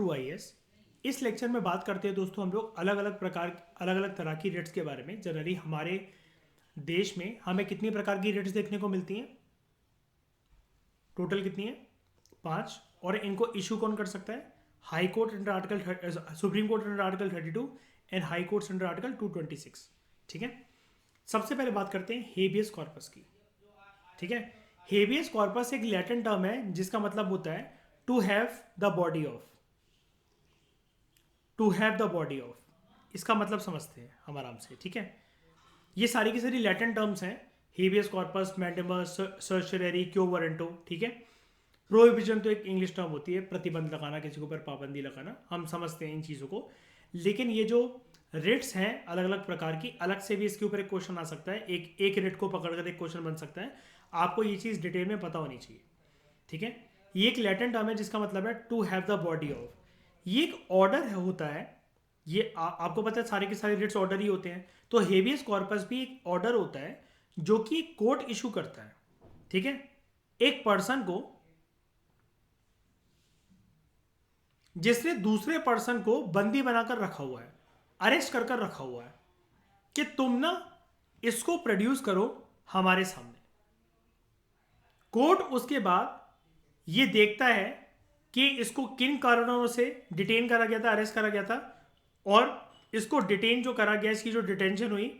True IAS. इस lecture में बात करते हैं दोस्तों हम लोग अलग अलग तरह की रेट्स के बारे में। जनरली हमारे देश में हमें कितनी प्रकार की रेट्स देखने को मिलती हैं? टोटल कितनी है? 5। और इनको इशू कौन कर सकता है? High court under article, supreme court under article 32 and high courts under article 226। ठीक है, सबसे पहले बात करते हैं हेबियस कॉर्पस की। ठीक है, हेबियस कॉर्पस एक लैटिन टर्म है जिसका मतलब होता है to have the body of. To have the body of इसका मतलब समझते हैं हम आराम से। ठीक है, ये सारी की सारी लैटिन टर्म्स हैं। Habeas corpus, mandamus, certiorari, quo warranto. ठीक है, प्रोहिबिशन तो एक इंग्लिश टर्म होती है, प्रतिबंध लगाना, किसी के ऊपर पाबंदी लगाना, हम समझते हैं इन चीज़ों को। लेकिन ये जो रेट्स हैं अलग अलग प्रकार की, अलग से भी इसके ऊपर एक क्वेश्चन आ सकता है। एक रेट को पकड़कर एक क्वेश्चन बन सकता है। आपको ये चीज़ डिटेल में पता होनी चाहिए। ठीक है, ये एक लैटिन टर्म है जिसका मतलब है to have the body of. ये एक ऑर्डर होता है। ये आपको पता है सारे के सारे रेट्स ऑर्डर ही होते हैं। तो हेबियस कॉर्पस भी एक ऑर्डर होता है जो कि कोर्ट इशू करता है। ठीक है, एक पर्सन को जिसने दूसरे पर्सन को बंदी बनाकर रखा हुआ है, अरेस्ट कर रखा हुआ है कि तुम ना इसको प्रोड्यूस करो हमारे सामने। कोर्ट उसके बाद ये देखता है कि इसको किन कारणों से डिटेन करा गया था, अरेस्ट करा गया था, और इसको डिटेन जो करा गया, इसकी जो डिटेंशन हुई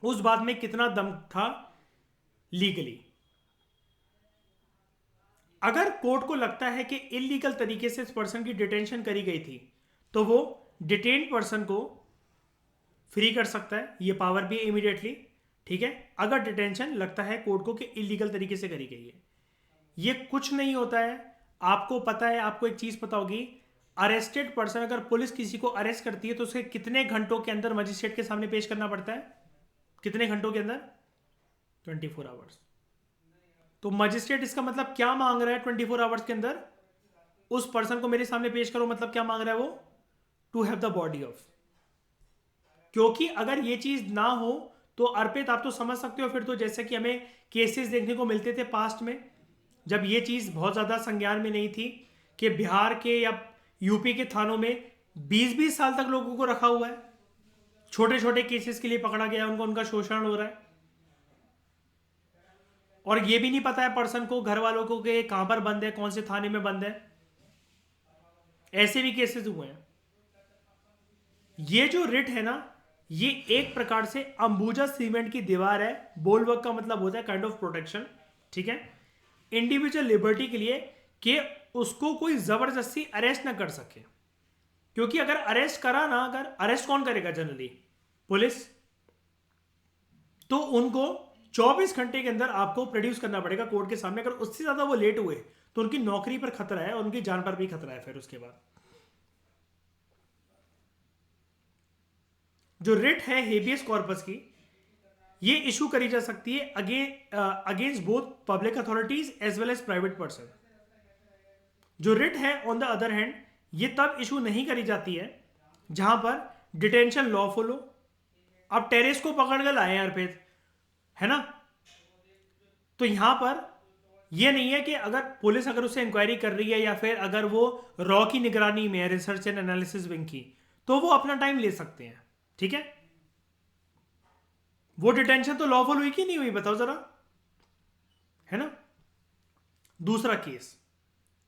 उस बात में कितना दम था लीगली। अगर कोर्ट को लगता है कि इलीगल तरीके से इस पर्सन की डिटेंशन करी गई थी तो वो डिटेन्ड पर्सन को फ्री कर सकता है। ये पावर भी इमीडिएटली। ठीक है, अगर डिटेंशन लगता है कोर्ट को कि इलीगल तरीके से करी गई है। ये कुछ नहीं होता है। आपको पता है, आपको एक चीज पता होगी, अरेस्टेड पर्सन, अगर पुलिस किसी को अरेस्ट करती है तो उसे कितने घंटों के अंदर मजिस्ट्रेट के सामने पेश करना पड़ता है? कितने घंटों के अंदर? 24 आवर्स। तो मजिस्ट्रेट इसका मतलब क्या मांग रहा है? 24 आवर्स के अंदर उस पर्सन को मेरे सामने पेश करो। मतलब क्या मांग रहा है वो? To have the body of. क्योंकि अगर ये चीज ना हो तो अर्पित आप तो समझ सकते हो फिर तो, जैसे कि हमें केसेस देखने को मिलते थे पास्ट में, जब ये चीज बहुत ज्यादा संज्ञान में नहीं थी, कि बिहार के या यूपी के थानों में 20-20 साल तक लोगों को रखा हुआ है, छोटे छोटे केसेस के लिए पकड़ा गया, उनका शोषण हो रहा है, और ये भी नहीं पता है पर्सन को, घर वालों को, कि कहां पर बंद है, कौन से थाने में बंद है। ऐसे भी केसेस हुए हैं। ये जो रिट है ना, ये एक प्रकार से अंबुजा सीमेंट की दीवार है। बोलवर्क का मतलब होता है काइंड ऑफ प्रोटेक्शन। ठीक है, इंडिविजुअल लिबर्टी के लिए, कि उसको कोई जबरदस्ती अरेस्ट ना कर सके। क्योंकि अगर अरेस्ट करा ना, अगर अरेस्ट कौन करेगा? Generally police. तो उनको 24 घंटे के अंदर आपको प्रोड्यूस करना पड़ेगा कोर्ट के सामने। अगर उससे ज्यादा वो लेट हुए तो उनकी नौकरी पर खतरा है और उनकी जान पर भी खतरा है। फिर उसके बाद जो रिट है हेबियस कॉर्पस की, ये इशू करी जा सकती है against both public authorities as well as private person. जो रिट है ऑन द अदर हैंड, ये तब इशू नहीं करी जाती है जहां पर डिटेंशन लॉफुल हो। अब टेरेस को पकड़ कर लाए यार अर्पित, है ना? तो यहां पर यह नहीं है कि अगर पुलिस अगर उससे इंक्वायरी कर रही है या फिर अगर वो रॉ की निगरानी में है, रिसर्च एंड एनालिसिस विंग की, तो वो अपना टाइम ले सकते हैं। ठीक है, वो डिटेंशन तो लॉफुल हुई कि नहीं हुई? बताओ जरा, है ना? दूसरा केस,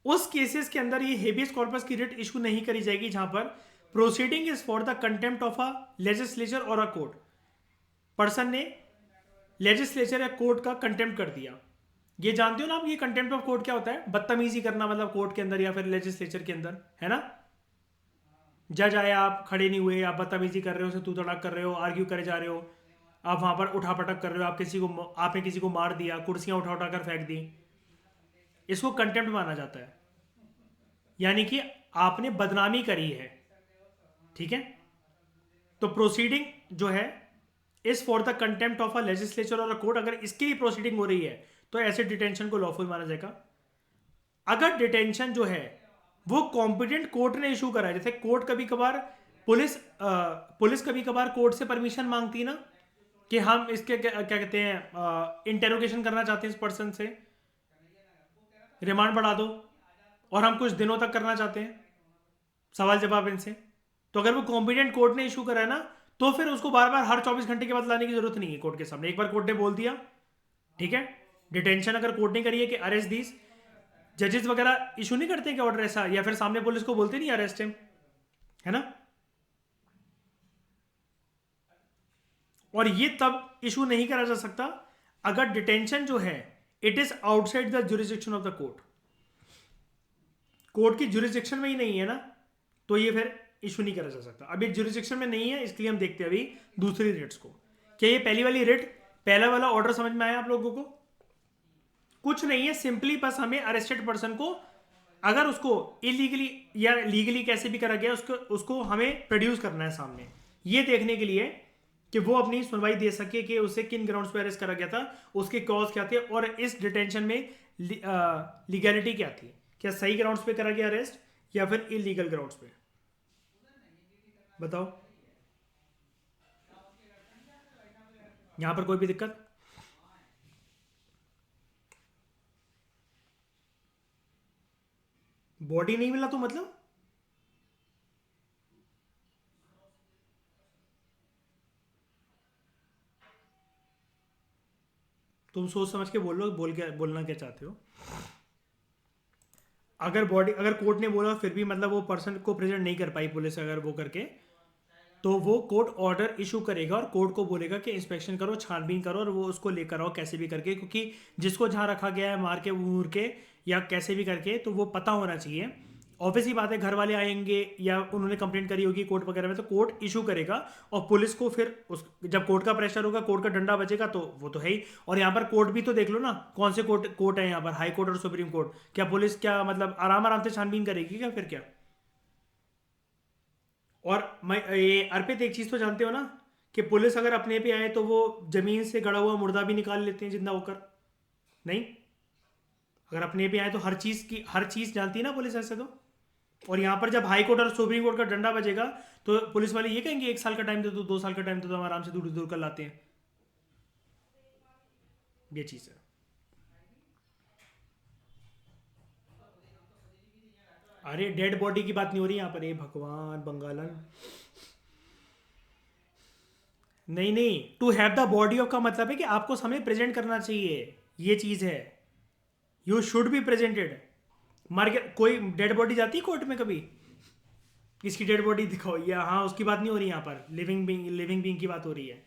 उस केसेस के अंदर ये हेबियस कॉर्पस की रिट इशू नहीं करी जाएगी जहां पर proceeding is for the contempt of a legislature और अ कोर्ट। पर्सन ने लेजिस्लेचर या कोर्ट का कंटेम्प्ट कर दिया। ये जानते हो ना आप, ये कंटेम्प्ट ऑफ कोर्ट क्या होता है? बदतमीजी करना, मतलब कोर्ट के अंदर या फिर लेजिस्लेचर के अंदर, है ना? जज आया, आप खड़े नहीं हुए, आप बदतमीजी कर रहे हो, उसे तू तड़ाक कर रहे हो, आर्ग्यू करे जा रहे हो, आप वहां पर उठापटक कर रहे हो, आपने किसी को मार दिया, कुर्सियां उठा उठा कर फेंक दी, इसको कंटेम्प्ट माना जाता है। यानी कि आपने बदनामी करी है। ठीक है, तो प्रोसीडिंग जो है is for the contempt of a legislature और अ कोर्ट। अगर इसकी भी प्रोसीडिंग हो रही है तो ऐसे डिटेंशन को लॉफुल माना जाएगा। अगर डिटेंशन जो है वो कॉम्पिटेंट कोर्ट ने इशू करा है, जैसे कोर्ट कभी कभार पुलिस कभी कभार कोर्ट से परमिशन मांगती है ना, कि हम इसके क्या कहते हैं, इंटेरोगेशन करना चाहते हैं इस पर्सन से, रिमांड बढ़ा दो, और हम कुछ दिनों तक करना चाहते हैं। सवाल जवाब इनसे। तो अगर वो कॉम्पिटेंट कोर्ट ने इशू करा है ना, तो फिर उसको बार बार हर 24 घंटे के बाद लाने की जरूरत नहीं है कोर्ट के सामने। एक बार कोर्ट ने बोल दिया, ठीक है, डिटेंशन अगर कोर्ट ने करी है कि अरेस्ट दीस, जजेस वगैरह इशू नहीं करते कि ऑर्डर ऐसा, या फिर सामने पुलिस को बोलते नहीं अरेस्ट है ना। और ये तब इशू नहीं करा जा सकता अगर डिटेंशन जो है it is outside the jurisdiction of the court, court की जुरिस्डिक्शन में ही नहीं है ना, तो ये फिर इशू नहीं करा जा सकता। अभी जुरिस्डिक्शन में नहीं है, इसलिए हम देखते हैं अभी दूसरी रिट्स को। क्या ये पहली वाली रिट, पहला वाला ऑर्डर समझ में आया आप लोगों को? कुछ नहीं है, सिंपली बस हमें अरेस्टेड पर्सन को अगर उसको इलीगली या लीगली कैसे भी करा गया उसको हमें प्रोड्यूस करना है सामने, ये देखने के लिए कि वो अपनी सुनवाई दे सके कि उसे किन ग्राउंड्स पे अरेस्ट करा गया था, उसके कॉज क्या थे, और इस डिटेंशन में लीगैलिटी क्या थी, क्या सही ग्राउंड्स पे करा गया अरेस्ट या फिर इलीगल ग्राउंड्स पे, बताओ। यहां पर कोई भी दिक्कत? बॉडी नहीं मिला तो मतलब तुम सोच समझ के बोलो, बोलना क्या चाहते हो। अगर बॉडी, अगर कोर्ट ने बोला फिर भी मतलब वो पर्सन को प्रेजेंट नहीं कर पाई पुलिस, अगर वो करके, तो वो कोर्ट ऑर्डर इशू करेगा और कोर्ट को बोलेगा कि इंस्पेक्शन करो, छानबीन करो, और वो उसको लेकर आओ कैसे भी करके, क्योंकि जिसको जहाँ रखा गया है मार के मूर के या कैसे भी करके, तो वो पता होना चाहिए। ऑब्वियस ही बात है, घर वाले आएंगे या उन्होंने कंप्लेंट करी होगी कोर्ट वगैरह में, तो कोर्ट इशू करेगा और पुलिस को फिर उस जब कोर्ट का प्रेशर होगा, कोर्ट का डंडा बजेगा, तो वो तो है ही। और यहाँ पर कोर्ट भी तो देख लो ना, कौन से कोर्ट है यहाँ पर, हाई कोर्ट और सुप्रीम कोर्ट। क्या पुलिस क्या मतलब आराम आराम से छानबीन करेगी क्या फिर क्या? और मैं ये अर्पित एक चीज तो जानते हो ना कि पुलिस अगर अपने पे आए तो वो जमीन से गड़ा हुआ मुर्दा भी निकाल लेते हैं जिंदा होकर, नहीं? अगर अपने पे आए तो हर चीज जानती है ना पुलिस ऐसे तो। और यहाँ पर जब हाई कोर्ट और सुप्रीम कोर्ट का डंडा बजेगा तो पुलिस वाले ये कहेंगे 1 साल का टाइम दे दो, 2 साल का टाइम दे दो, हम आराम से दूर दूर कर लाते हैं। ये चीज है। अरे डेड बॉडी की बात नहीं हो रही यहाँ पर, ये भगवान बंगालन। नहीं नहीं, to have the body of का मतलब है कि आपको समय प्रेजेंट करना चाहिए, ये चीज है। You should be presented. मर गया कोई, डेड बॉडी जाती है कोर्ट में कभी? इसकी डेड बॉडी दिखाओ, या हाँ उसकी बात नहीं हो रही यहाँ पर, लिविंग बींग की बात हो रही है।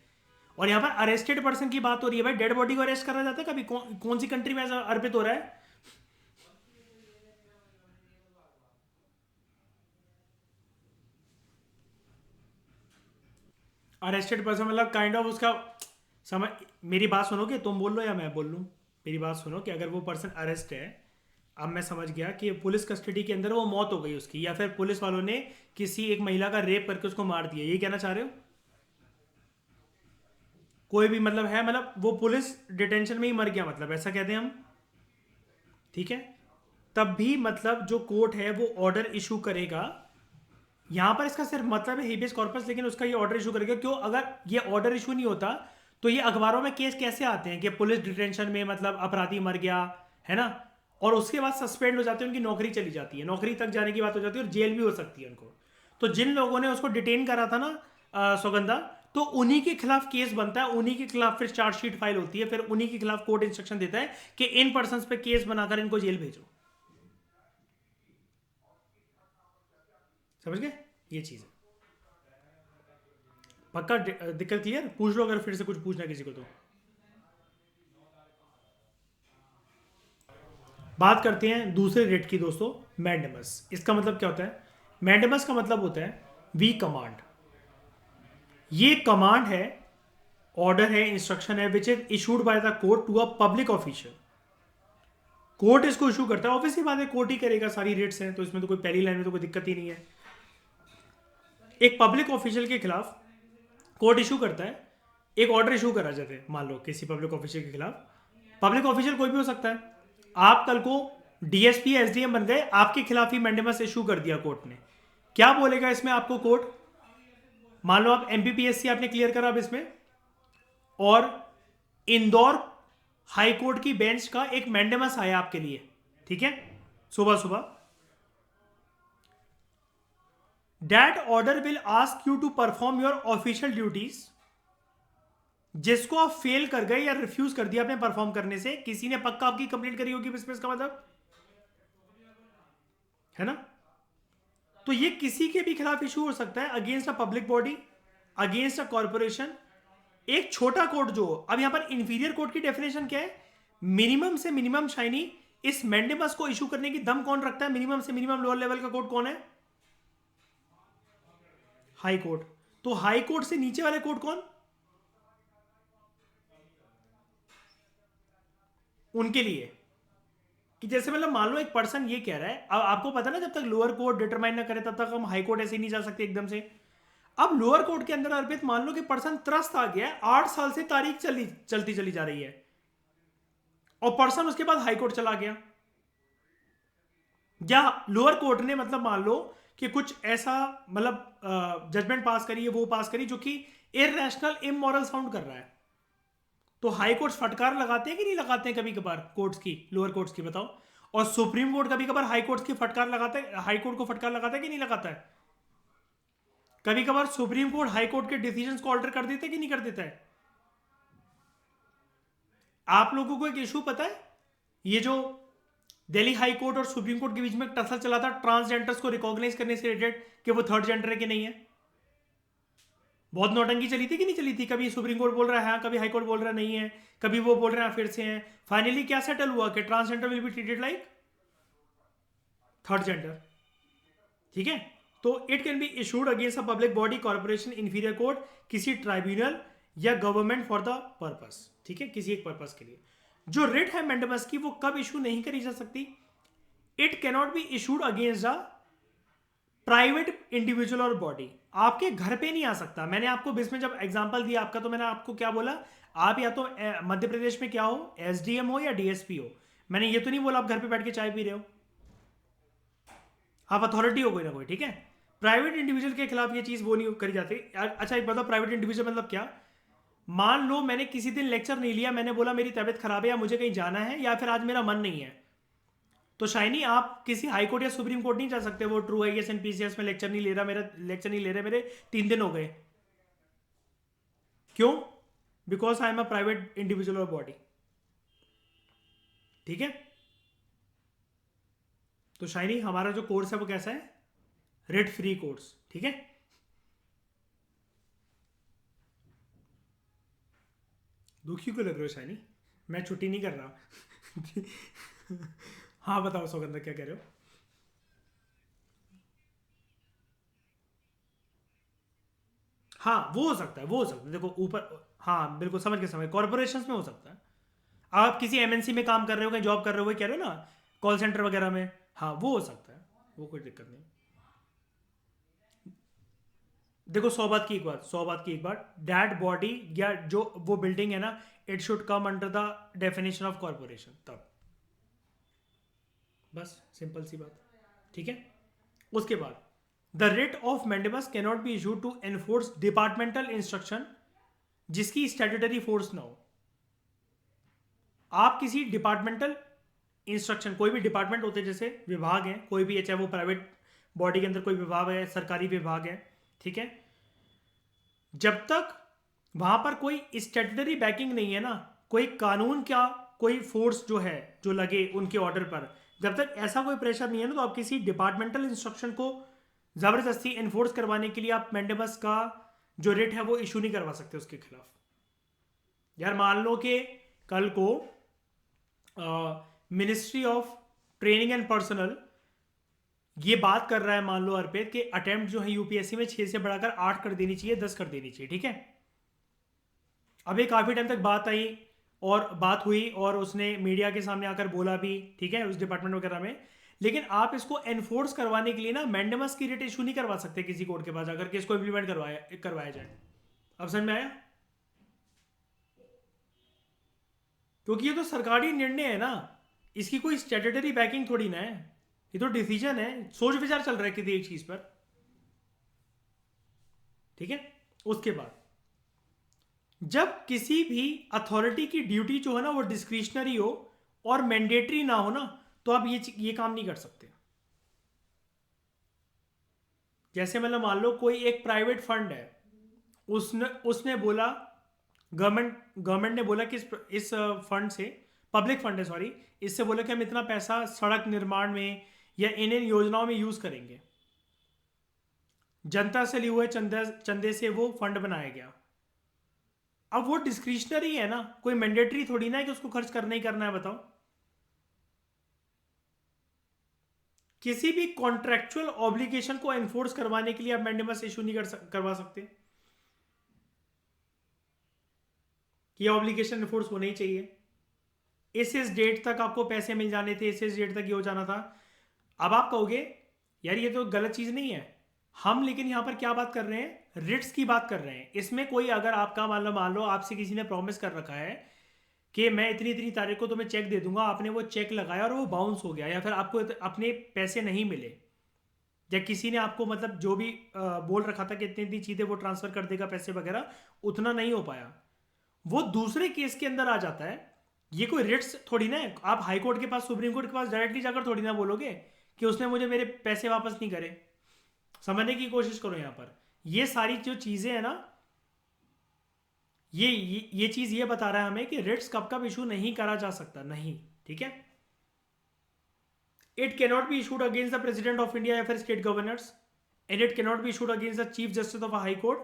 और यहाँ पर अरेस्टेड पर्सन की बात हो रही है। भाई डेड बॉडी को अरेस्ट करा जाता है कभी? कौन सी कंट्री में ऐसा अर्पित हो रहा है? अरेस्टेड पर्सन मतलब काइंड ऑफ उसका समझ, मेरी बात सुनो कि तुम बोल लो या मैं बोल लूँ। मेरी बात सुनो कि अगर वो पर्सन अरेस्ट है, अब मैं समझ गया कि पुलिस कस्टडी के अंदर वो मौत हो गई उसकी, या फिर पुलिस वालों ने किसी एक महिला का रेप करके उसको मार दिया, ये कहना चाह रहे हो? कोई भी मतलब है, मतलब वो पुलिस डिटेंशन में ही मर गया, मतलब ऐसा कहते हैं हम, ठीक है? तब भी मतलब जो कोर्ट है वो ऑर्डर इशू करेगा। यहां पर इसका सिर्फ मतलब है हेबियस कॉर्पस, लेकिन उसका ये ऑर्डर इशू करेगा क्यों? अगर ये ऑर्डर इशू नहीं होता तो ये अखबारों में केस कैसे आते हैं कि पुलिस डिटेंशन में मतलब अपराधी मर गया, है ना, और उसके बाद सस्पेंड हो जाते हैं, उनकी नौकरी चली जाती है, नौकरी तक जाने की बात हो जाती है और जेल भी हो सकती है उनको। तो जिन लोगों ने उसको डिटेन करा था ना, सौगंधा, तो उन्हीं के खिलाफ केस बनता है, उन्हीं के खिलाफ फिर चार्जशीट फाइल होती है, फिर उन्हीं के खिलाफ कोर्ट इंस्ट्रक्शन देता है कि इन पर्सन पे केस बनाकर इनको जेल भेजो। समझ गए? ये चीज है। पक्का दिक्कत क्लियर? पूछ लो अगर फिर से कुछ पूछना किसी को तो। बात करते हैं दूसरे रेट की दोस्तों, मैंडेमस। इसका मतलब क्या होता है? मैंडेमस का मतलब होता है वी कमांड। ये कमांड है, ऑर्डर है, इंस्ट्रक्शन है which is issued by the court to a public official. Court इसको इशू करता है, ऑब्वियसली बात है कोर्ट ही करेगा, सारी रेट्स हैं तो इसमें तो कोई पहली लाइन में तो कोई दिक्कत ही नहीं है। एक पब्लिक ऑफिशियल के खिलाफ कोर्ट इशू करता है, एक ऑर्डर इशू करा जाता है, मान लो किसी पब्लिक ऑफिशियल के खिलाफ। पब्लिक ऑफिशियल कोई भी हो सकता है। आप कल को डीएसपी एसडीएम बन गए, आपके खिलाफ ही मैंडेमस इशू कर दिया कोर्ट ने, क्या बोलेगा इसमें आपको कोर्ट? मान लो आप एमपीपीएससी आपने क्लियर करा अब इसमें, और इंदौर हाई कोर्ट की बेंच का एक मैंडेमस आया आपके लिए, ठीक है, सुबह सुबह, that order will ask you to perform your official duties, जिसको आप फेल कर गए या रिफ्यूज कर दिया आपने परफॉर्म करने से, किसी ने पक्का आपकी कंप्लेंट करी होगी इसमें, इसका मतलब है ना। तो ये किसी के भी खिलाफ इशू हो सकता है, against a public body, against a corporation. एक छोटा कोड जो, अब यहां पर इंफीरियर कोड की डेफिनेशन क्या है, मिनिमम से मिनिमम शाइनी, इस मैंडेमस को इशू करने की दम कौन रखता है, मिनिमम से मिनिमम लोअर लेवल का कोड कौन है, हाई कोर्ट। तो हाई कोर्ट से नीचे वाले कोर्ट कौन, उनके लिए, कि जैसे मतलब मान लो एक पर्सन ये कह रहा है, अब आपको पता ना जब तक लोअर कोर्ट डिटरमाइन ना करे तब तक हम हाई कोर्ट ऐसे ही नहीं जा सकते एकदम से। अब लोअर कोर्ट के अंदर अर्पित मान लो कि पर्सन त्रस्त आ गया है, 8 साल से तारीख चलती चली जा रही है, और पर्सन उसके बाद हाई कोर्ट चला गया, या लोअर कोर्ट ने मतलब मान लो कि कुछ ऐसा मतलब जजमेंट पास करी है, वो पास करी जो कि इररेशनल इमोरल साउंड कर रहा है, तो हाई कोर्ट्स फटकार लगाते हैं कि नहीं लगाते हैं कभी कभार कोर्ट्स की, लोअर कोर्ट्स की, बताओ। और सुप्रीम कोर्ट कभी कभार हाई कोर्ट्स की फटकार लगाता है, हाई कोर्ट को फटकार लगाता है कि नहीं लगाता है। कभी कभार सुप्रीम कोर्ट हाई कोर्ट के डिसीजंस को ऑल्टर कर देता है कि नहीं कर देता है। आप लोगों को एक इशू पता है, ये जो दिल्ली हाई कोर्ट और सुप्रीम कोर्ट के बीच में टसल चला था ट्रांसजेंडर्स को रिकॉग्नाइज करने से रिलेटेड, कि वो थर्ड जेंडर है कि नहीं है, बहुत नौटंकी चली थी कि नहीं चली थी, कभी सुप्रीम कोर्ट बोल रहा है हाँ, कभी हाई कोर्ट बोल रहा नहीं है, कभी वो बोल रहे हैं फिर से हैं। फाइनली क्या सेटल हुआ कि transgender will be treated like third gender, ठीक है। तो it can be issued against a public body, corporation, inferior court, किसी ट्राइब्यूनल या गवर्नमेंट फॉर द पर्पस, ठीक है, किसी एक पर्पस के लिए। जो रिट है मैंडेमस की, वो कब इशू नहीं करी जा सकती, it cannot be issued against a private individual और बॉडी। आपके घर पे नहीं आ सकता। मैंने आपको इसमें जब एग्जांपल दिया आपका, तो मैंने आपको क्या बोला, आप या तो मध्य प्रदेश में क्या हो, एसडीएम हो या डीएसपी हो। मैंने ये तो नहीं बोला आप घर पे बैठ के चाय पी रहे हो, आप अथॉरिटी हो कोई ना कोई, ठीक है। प्राइवेट इंडिविजुअल के खिलाफ ये चीज वो नहीं करी जाती। अच्छा एक बताओ, प्राइवेट इंडिविजुअल मतलब क्या, मान लो मैंने किसी दिन लेक्चर नहीं लिया, मैंने बोला मेरी तबियत खराब है या मुझे कहीं जाना है या फिर आज मेरा मन नहीं है, तो शाइनी आप किसी हाई कोर्ट या सुप्रीम कोर्ट नहीं जा सकते, वो ट्रू आईएएस एंड पीसीएस में लेक्चर नहीं ले रहा, मेरा लेक्चर नहीं ले रहे, मेरे 3 दिन हो गए, क्यों, because I am a private individual और बॉडी, ठीक है। तो शाइनी हमारा जो कोर्स है वो कैसा है, रेट फ्री कोर्स, ठीक है। दुखी क्यों लग रहे हो शाइनी, मैं छुट्टी नहीं कर रहा। हाँ बताओ सौगंधा क्या कह रहे हो। हाँ वो हो सकता है, वो हो सकता है, देखो ऊपर, हाँ बिल्कुल समझ कॉर्पोरेशन में हो सकता है। आप किसी एमएनसी में काम कर रहे हो, कहीं जॉब कर रहे हो, वही कह रहे हो ना, कॉल सेंटर वगैरह में, हाँ वो हो सकता है, वो कोई दिक्कत नहीं। देखो 100 बात की एक बात, दैट बॉडी या जो वो बिल्डिंग है ना, it should come under the definition of corporation, तब बस सिंपल सी बात, ठीक है। उसके बाद the writ of mandamus cannot be issued to enforce departmental instruction जिसकी स्टैट्यूटरी फोर्स ना हो। आप किसी डिपार्टमेंटल इंस्ट्रक्शन, कोई भी डिपार्टमेंट होते हैं जैसे विभाग है कोई भी है, चाहे वो प्राइवेट बॉडी के अंदर कोई विभाग है, सरकारी विभाग है, ठीक है, जब तक वहां पर कोई स्टैट्यूटरी बैकिंग नहीं है ना, कोई कानून क्या, कोई फोर्स जो है जो लगे उनके ऑर्डर पर, जब तक ऐसा कोई प्रेशर नहीं है ना, तो आप किसी डिपार्टमेंटल इंस्ट्रक्शन को जबरदस्ती एनफोर्स करवाने के लिए आप मैंडेमस का जो रिट है वो इशू नहीं करवा सकते उसके खिलाफ। यार मान लो कि कल को ministry of training and personal ये बात कर रहा है, मान लो अर्पित, कि अटेम्प्ट जो है यूपीएससी में 6 से बढ़ाकर 8 कर देनी चाहिए, 10 कर देनी चाहिए, ठीक है। अभी काफी टाइम तक बात आई और बात हुई और उसने मीडिया के सामने आकर बोला भी, ठीक है, उस डिपार्टमेंट वगैरह में, लेकिन आप इसको एनफोर्स करवाने के लिए ना मैंडेमस की रिट इशू नहीं करवा सकते किसी कोर्ट के पास जाकर कि इसको इंप्लीमेंट करवाया जाए। अब समझ में आया, क्योंकि ये तो सरकारी निर्णय है ना, इसकी कोई स्टैट्यूटरी बैकिंग थोड़ी ना है, ये तो डिसीजन है, सोच विचार चल रहा है किसी एक चीज पर, ठीक है। उसके बाद जब किसी भी अथॉरिटी की ड्यूटी जो है ना वो डिस्क्रिशनरी हो और मैंडेटरी ना हो ना, तो आप ये काम नहीं कर सकते। जैसे मतलब मान लो कोई एक प्राइवेट फंड है, उसने उसने बोला, गवर्नमेंट ने बोला कि इस फंड से, पब्लिक फंड है सॉरी, इससे बोला कि हम इतना पैसा सड़क निर्माण में या इन योजनाओं में यूज करेंगे। जनता से लिए हुए चंदे से वो फंड बनाया गया। अब वो डिस्क्रिशनरी है ना, कोई मैंडेटरी थोड़ी ना है कि उसको खर्च करना ही करना है, बताओ। किसी भी कॉन्ट्रेक्चुअल ऑब्लिगेशन को एनफोर्स करवाने के लिए आप मैंडेमस इशू नहीं करवा सकते कि ऑब्लिगेशन एनफोर्स होना ही चाहिए, इस डेट तक आपको पैसे मिल जाने थे, इस डेट तक ये हो जाना था। अब आप कहोगे यार ये तो गलत चीज नहीं है, हम लेकिन यहां पर क्या बात कर रहे हैं, रिट्स की बात कर रहे हैं। इसमें कोई अगर आपका मान लो आपसे किसी ने प्रॉमिस कर रखा है कि मैं इतनी इतनी तारीख को तुम्हें चेक दे दूंगा, आपने वो चेक लगाया और वो बाउंस हो गया, या फिर आपको अपने पैसे नहीं मिले, या किसी ने आपको मतलब जो भी बोल रखा था कि इतनी इतनी चीजें वो ट्रांसफर कर देगा पैसे वगैरह, उतना नहीं हो पाया, वो दूसरे केस के अंदर आ जाता है। ये कोई रिट्स थोड़ी ना है, आप हाई कोर्ट के पास, सुप्रीम कोर्ट के पास डायरेक्टली जाकर थोड़ी ना बोलोगे कि उसने मुझे मेरे पैसे वापस नहीं करे। समझने की कोशिश करो यहां पर, ये सारी जो चीजें हैं ना, ये चीज ये बता रहा है हमें कि रिट्स कब कब इशू नहीं करा जा सकता, नहीं, ठीक है। It cannot be issued against the president of India या फिर state governors, and it cannot be issued against the chief justice of a high court,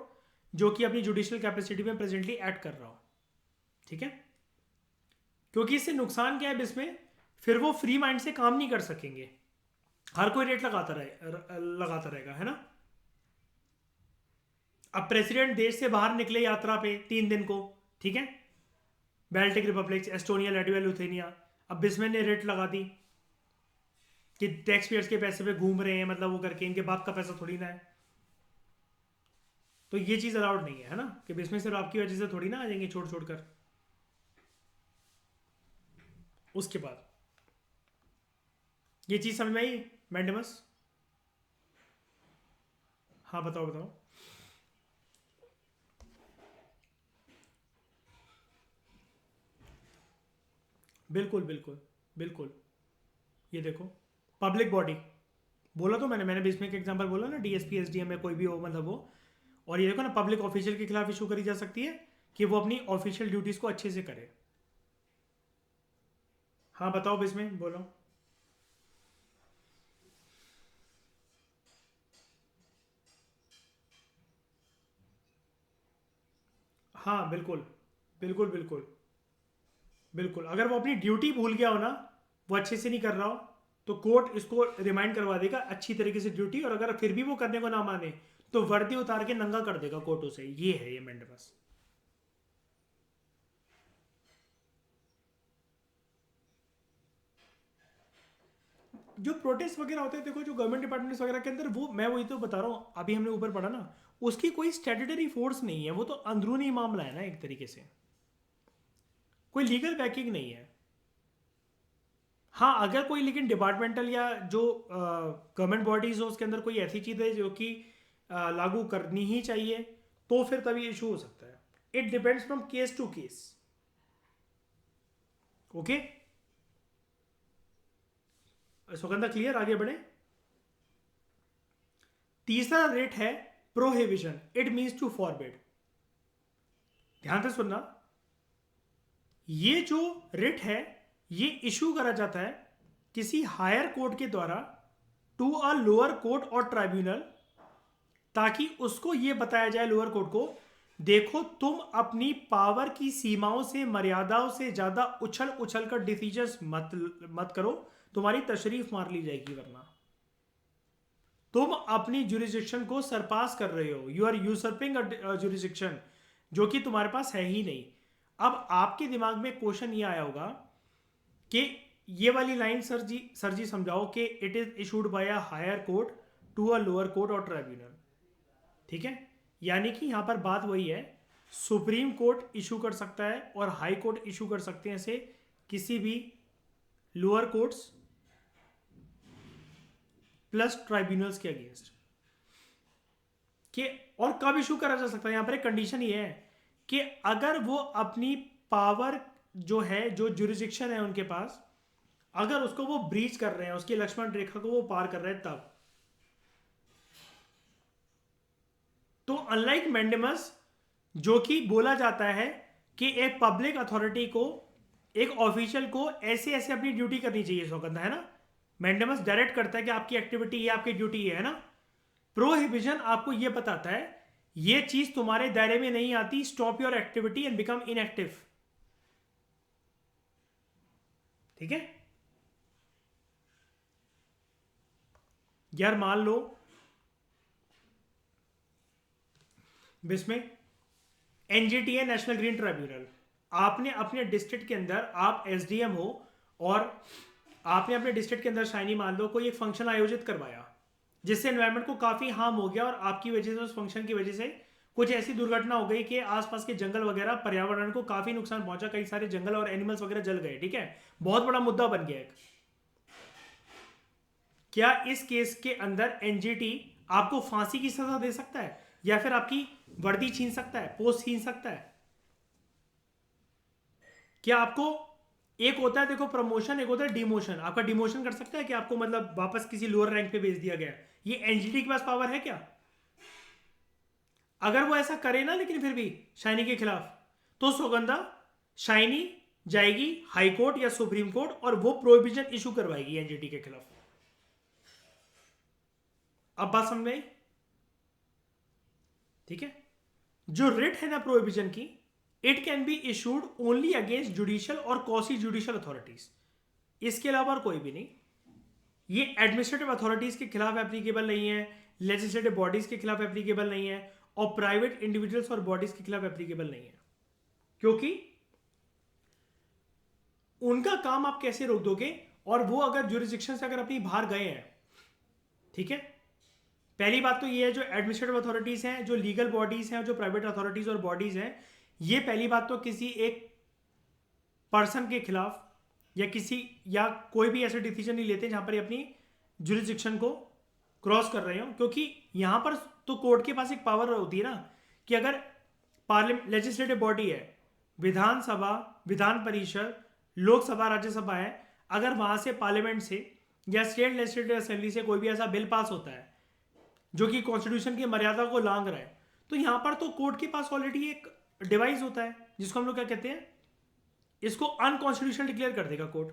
जो कि अपनी जुडिशियल कैपेसिटी में प्रेजेंटली एक्ट कर रहा हो, ठीक है। क्योंकि इससे नुकसान क्या है इसमें, फिर वो फ्री माइंड से काम नहीं कर सकेंगे, हर कोई रेट लगाता रहेगा, है ना। अब प्रेसिडेंट देश से बाहर निकले यात्रा पे 3 दिन को, ठीक है, Baltic Republic, Estonia, Latvia, Lithuania, अब बिस्मेन ने रेट लगा दी कि टैक्स पेयर्स के पैसे पे घूम रहे हैं, मतलब वो करके इनके बाप का पैसा थोड़ी ना है। तो ये चीज अलाउड नहीं है ना, कि बिस्मेन सिर्फ आपकी वजह से थोड़ी ना आ जाएंगे छोड़ छोड़ कर। उसके बाद ये चीज समझ में आई मैंडेमस? हाँ बताओ बताओ। बिल्कुल बिल्कुल बिल्कुल। ये देखो, पब्लिक बॉडी, बोला तो मैंने भी इसमें एक एग्जांपल बोला ना, डीएसपी एसडीएम में कोई भी हो, मतलब वो। और ये देखो ना, पब्लिक ऑफिशियल के खिलाफ इशू करी जा सकती है कि वो अपनी ऑफिशियल ड्यूटीज को अच्छे से करे। हाँ बताओ इसमें, बोलो। हाँ बिल्कुल बिल्कुल बिल्कुल बिल्कुल। अगर वो अपनी ड्यूटी भूल गया हो ना, वो अच्छे से नहीं कर रहा हो, तो कोर्ट इसको रिमाइंड करवा देगा अच्छी तरीके से ड्यूटी, और अगर फिर भी वो करने को ना माने तो वर्दी उतार के नंगा कर देगा कोर्ट उसे। ये है ये मैंडेमस। जो प्रोटेस्ट वगैरह होते हैं, देखो जो गवर्नमेंट डिपार्टमेंट्स वगैरह के अंदर, वो मैं वही तो बता रहा हूँ, अभी हमने ऊपर पढ़ा ना, उसकी कोई स्टैट्यूटरी फोर्स नहीं है, वो तो अंदरूनी मामला है ना एक तरीके से, कोई लीगल बैकिंग नहीं है। हाँ अगर कोई लेकिन डिपार्टमेंटल या जो गवर्नमेंट बॉडीज हो उसके अंदर कोई ऐसी चीज़ है जो कि लागू करनी ही चाहिए, तो फिर तभी इशू हो सकता है। It depends from case to case. Okay Sugandha, clear? आगे बढ़े। तीसरा रेट है prohibition, it means to forbid. ध्यान से सुनना, ये जो रिट है ये इशू करा जाता है किसी हायर कोर्ट के द्वारा टू अ लोअर कोर्ट और ट्राइब्यूनल, ताकि उसको ये बताया जाए लोअर कोर्ट को, देखो तुम अपनी पावर की सीमाओं से, मर्यादाओं से ज्यादा उछल उछल कर डिसीजंस मत करो, तुम्हारी तशरीफ मार ली जाएगी, वरना तुम अपनी जुरिस्डिक्शन को सरपास कर रहे हो, यू आर यूसर्पिंग अ जुरिस्डिक्शन जो कि तुम्हारे पास है ही नहीं। अब आपके दिमाग में क्वेश्चन ये आया होगा कि ये वाली लाइन सर जी समझाओ कि it is issued by a higher court to a lower court और ट्राइब्यूनल, ठीक है। यानी कि यहां पर बात वही है, सुप्रीम कोर्ट इशू कर सकता है और हाई कोर्ट इशू कर सकते हैं इसे किसी भी लोअर कोर्ट्स प्लस ट्राइब्यूनल्स के अगेंस्ट कि, और कब इशू करा जा सकता है, यहां पर एक कंडीशन ये है कि अगर वो अपनी पावर जो है, जो जुरिस्डिक्शन है उनके पास, अगर उसको वो ब्रीच कर रहे हैं, उसकी लक्ष्मण रेखा को वो पार कर रहे हैं, तब। तो अनलाइक मैंडेमस, जो कि बोला जाता है कि एक पब्लिक अथॉरिटी को, एक ऑफिशियल को ऐसे ऐसे अपनी ड्यूटी करनी चाहिए, सौगंधा, है ना। मैंडेमस डायरेक्ट करता है कि आपकी एक्टिविटी ये आपकी ड्यूटी है ना। प्रोहिबिशन आपको ये बताता है ये चीज तुम्हारे दायरे में नहीं आती, stop your activity and become inactive. ठीक है यार, मान लो इसमें एनजीटी है, नेशनल ग्रीन ट्राइब्यूनल, आपने अपने डिस्ट्रिक्ट के अंदर, आप एसडीएम हो और आपने अपने डिस्ट्रिक्ट के अंदर शाइनी मान लो कोई एक फंक्शन आयोजित करवाया जिससे एनवायरनमेंट को काफी हार्म हो गया और आपकी वजह से, उस फंक्शन की वजह से कुछ ऐसी दुर्घटना हो गई कि आसपास के जंगल वगैरह, पर्यावरण को काफी नुकसान पहुंचा, कई सारे जंगल और एनिमल्स वगैरह जल गए। ठीक है, बहुत बड़ा मुद्दा बन गया एक। क्या इस केस के अंदर एनजीटी आपको फांसी की सजा दे सकता है या फिर आपकी वर्दी छीन सकता है, पोस्ट छीन सकता है? क्या आपको, एक होता है देखो प्रमोशन, एक होता है डिमोशन, आपका डिमोशन कर सकता है कि आपको मतलब वापस किसी लोअर रैंक पे भेज दिया गया? ये एनजीटी के पास पावर है क्या? अगर वो ऐसा करे ना लेकिन फिर भी शाइनी के खिलाफ, तो सौगंधा शाइनी जाएगी हाई कोर्ट या सुप्रीम कोर्ट और वो प्रोहिबिशन इशू करवाएगी एनजीटी के खिलाफ। अब बात समझ में आई? ठीक है, जो रिट है ना प्रोहिबिशन की, it can be issued only against judicial और क्वासी जुडिशियल अथॉरिटीज, इसके अलावा और कोई भी नहीं। ये एडमिनिस्ट्रेटिव अथॉरिटीज के खिलाफ एप्लीकेबल नहीं है, लेजिस्लेटिव बॉडीज के खिलाफ एप्लीकेबल नहीं है और प्राइवेट इंडिविजुअल्स और बॉडीज के खिलाफ एप्लीकेबल नहीं है, क्योंकि उनका काम आप कैसे रोक दोगे? और वो अगर जुरिस्डिक्शन से अगर अपनी बाहर गए हैं, ठीक है, पहली बात तो ये है जो एडमिनिस्ट्रेटिव अथॉरिटीज हैं, जो लीगल बॉडीज हैं, जो प्राइवेट अथॉरिटीज और बॉडीज हैं, ये पहली बात तो किसी एक पर्सन के खिलाफ या किसी या कोई भी ऐसे डिसीजन नहीं लेते जहां पर ये अपनी जुरिस्डिक्शन को क्रॉस कर रहे हो, क्योंकि यहां पर तो कोर्ट के पास एक पावर होती है ना कि अगर पार्लियामेंट लेजिस्लेटिव बॉडी है, विधानसभा, विधान परिषद, लोकसभा, राज्यसभा है, अगर वहां से पार्लियामेंट से या स्टेट लेजिस्लेटिव असेंबली से कोई भी ऐसा बिल पास होता है जो कि कॉन्स्टिट्यूशन की मर्यादा को लांघ रहा है, तो यहां पर तो कोर्ट के पास ऑलरेडी एक डिवाइस होता है जिसको हम लोग क्या कहते हैं, इसको अनकॉन्स्टिट्यूशनल डिक्लेयर कर देगा कोर्ट,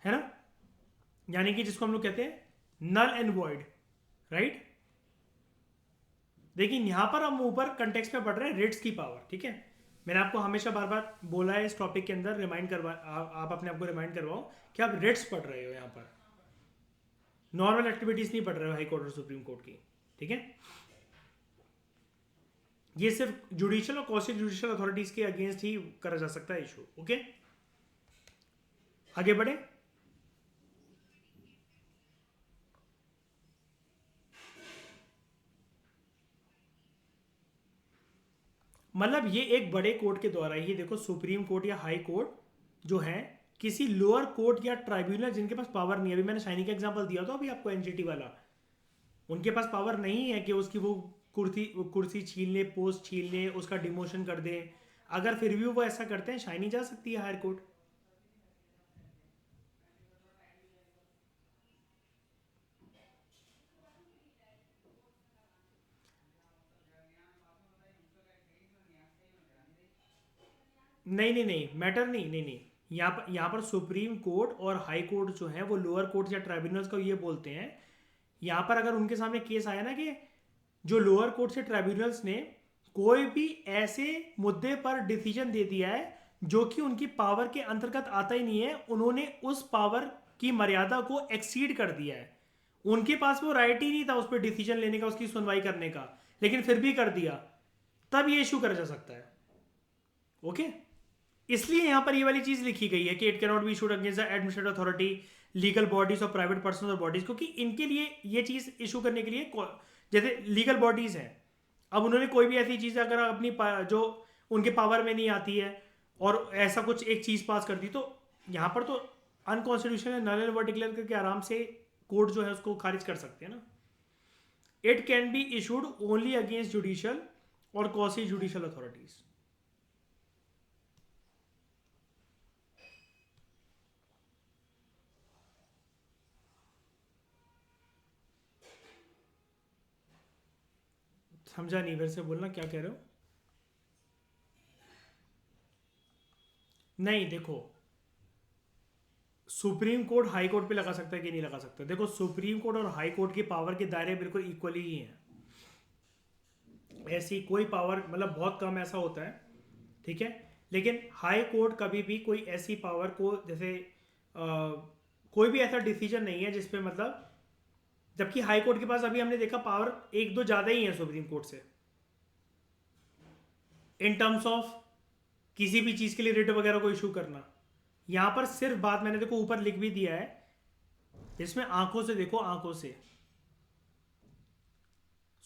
है ना, यानी कि जिसको हम लोग कहते हैं नल एंड वॉइड, राइट। लेकिन यहां पर हम ऊपर कंटेक्स्ट में पढ़ रहे हैं रिट्स की पावर। ठीक है, मैंने आपको हमेशा बार बार बोला है इस टॉपिक के अंदर, रिमाइंड करवा, आप अपने आप को रिमाइंड करवाओ कि आप रिट्स पढ़ रहे हो, यहां पर नॉर्मल एक्टिविटीज नहीं पढ़ रहे हो हाई कोर्ट और सुप्रीम कोर्ट की। ठीक है, ये सिर्फ जुडिशियल और क्वासी जुडिशियल अथॉरिटीज के अगेंस्ट ही करा जा सकता है इशू। ओके, आगे बढ़े। मतलब ये एक बड़े कोर्ट के द्वारा ही, देखो सुप्रीम कोर्ट या हाई कोर्ट जो है, किसी लोअर कोर्ट या ट्राइब्यूनल जिनके पास पावर नहीं है, अभी मैंने शाइनी का एग्जांपल दिया था अभी आपको एनजीटी वाला, उनके पास पावर नहीं है कि उसकी वो कुर्सी छीन ले, पोस्ट छीन ले, उसका डिमोशन कर दे। अगर फिर भी वो ऐसा करते हैं, शाइनी जा सकती है हायर कोर्ट। नहीं नहीं नहीं, मैटर नहीं, नहीं नहीं, यहाँ पर सुप्रीम कोर्ट और हाई कोर्ट जो है वो लोअर कोर्ट या ट्राइब्यूनल्स को ये बोलते हैं। यहाँ पर अगर उनके सामने केस आया ना कि जो लोअर कोर्ट से ट्राइब्यूनल्स ने कोई भी ऐसे मुद्दे पर डिसीजन दे दिया है जो कि उनकी पावर के अंतर्गत आता ही नहीं है, उन्होंने उस पावर की मर्यादा को एक्सीड कर दिया है, उनके पास वो राइट ही नहीं था उस पर डिसीजन लेने का, उसकी सुनवाई करने का, लेकिन फिर भी कर दिया, तब ये इशू करा जा सकता है। ओके, इसलिए यहां पर ये वाली चीज लिखी गई है कि it can not be issued against the administrative authority, legal bodies और प्राइवेट पर्सन और बॉडीज, क्योंकि इनके लिए ये चीज इशू करने के लिए जैसे लीगल बॉडीज हैं, अब उन्होंने कोई भी ऐसी चीज अगर अपनी जो उनके पावर में नहीं आती है और ऐसा कुछ एक चीज पास कर दी, तो यहां पर तो unconstitutional null and void declare करके आराम से कोर्ट जो है उसको खारिज कर सकते हैं ना। It can be issued only against judicial और क्वासी जुडिशियल अथॉरिटीज। समझा नहीं, फिर से बोलना क्या कह रहे हो। नहीं देखो, सुप्रीम कोर्ट हाई कोर्ट पे लगा सकता है कि नहीं लगा सकता। देखो सुप्रीम कोर्ट और हाई कोर्ट के पावर के दायरे बिल्कुल इक्वली ही हैं। ऐसी कोई पावर मतलब बहुत कम ऐसा होता है, ठीक है। लेकिन हाई कोर्ट कभी भी कोई ऐसी पावर को जैसे कोई भी ऐसा डिसीजन नहीं है जिसपे मतलब, जबकि हाई कोर्ट के पास अभी हमने देखा पावर एक दो ज्यादा ही है सुप्रीम कोर्ट से इन टर्म्स ऑफ किसी भी चीज के लिए रिट वगैरह को इशू करना। यहां पर सिर्फ बात मैंने देखो ऊपर लिख भी दिया है, इसमें आंखों से देखो, आंखों से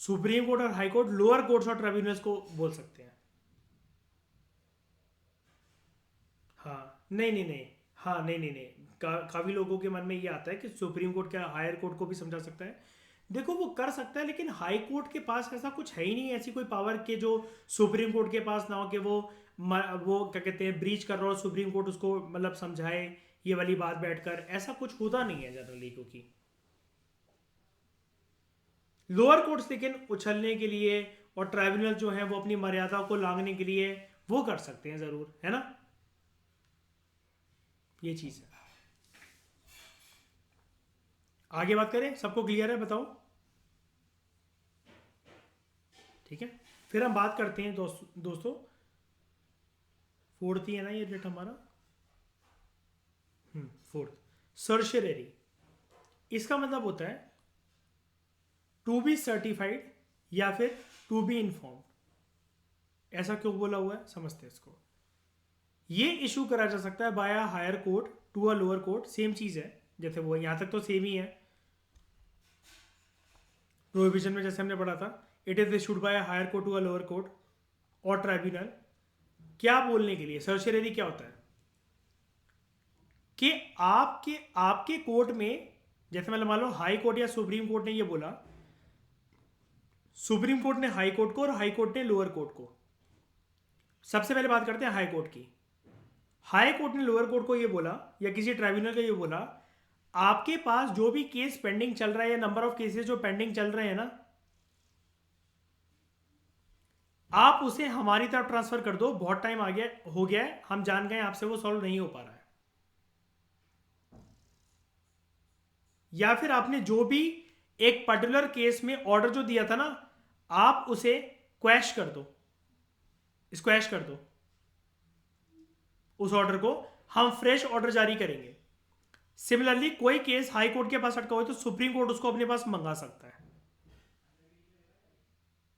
सुप्रीम कोर्ट और हाई कोर्ट लोअर कोर्ट्स और ट्राइब्यूनल्स को बोल सकते हैं। हाँ नहीं नहीं नहीं, हाँ नहीं नहीं नहीं, काफी लोगों के मन में ये आता है कि सुप्रीम कोर्ट क्या हायर कोर्ट को भी समझा सकता है। देखो वो कर सकता है, लेकिन हाई कोर्ट के पास ऐसा कुछ है ही नहीं, ऐसी कोई पावर के जो सुप्रीम कोर्ट के पास ना हो कि वो क्या कहते हैं ब्रीच कर रहा हो, सुप्रीम कोर्ट उसको मतलब समझाए ये वाली बात बैठकर, ऐसा कुछ होता नहीं है जनरली। क्योंकि लोअर कोर्ट्स लेकिन उछलने के लिए और ट्राइब्यूनल जो है वो अपनी मर्यादा को लांघने के लिए वो कर सकते हैं जरूर, है ना, ये चीज है। आगे बात करें, सबको क्लियर है बताओ, ठीक है। फिर हम बात करते हैं दोस्तों फोर्थ ही है ना ये डेट हमारा, फोर्थ सर्शरेरी। इसका मतलब होता है टू बी सर्टिफाइड या फिर टू बी इन्फॉर्म्ड। ऐसा क्यों बोला हुआ है समझते हैं इसको। ये इशू करा जा सकता है by a higher court to a lower court, same चीज है जैसे वो, यहां तक तो सेम ही है। प्रोहिबिशन में जैसे हमने पढ़ा था, it is issued by a higher court to a lower court और ट्राइब्यूनल। क्या बोलने के लिए सर्शरेरी क्या होता है कि आपके आपके कोर्ट में, जैसे मतलब मान लो हाई कोर्ट या सुप्रीम कोर्ट ने ये बोला, सुप्रीम कोर्ट ने हाई कोर्ट को और हाई कोर्ट ने लोअर कोर्ट को। सबसे पहले बात करते हैं हाई कोर्ट की। हाई कोर्ट ने लोअर कोर्ट को ये बोला या किसी ट्राइब्यूनल को ये बोला, आपके पास जो भी केस पेंडिंग चल रहा है या नंबर ऑफ केसेस जो पेंडिंग चल रहे हैं ना, आप उसे हमारी तरफ ट्रांसफर कर दो, बहुत टाइम आ गया हो गया है, हम जान गए आपसे वो सॉल्व नहीं हो पा रहा है। या फिर आपने जो भी एक पर्टिकुलर केस में ऑर्डर जो दिया था ना, आप उसे क्वैश कर दो, स्क्वैश कर दो उस ऑर्डर को, हम फ्रेश ऑर्डर जारी करेंगे। सिमिलरली कोई केस हाई कोर्ट के पास अटका हुआ है तो सुप्रीम कोर्ट उसको अपने पास मंगा सकता है।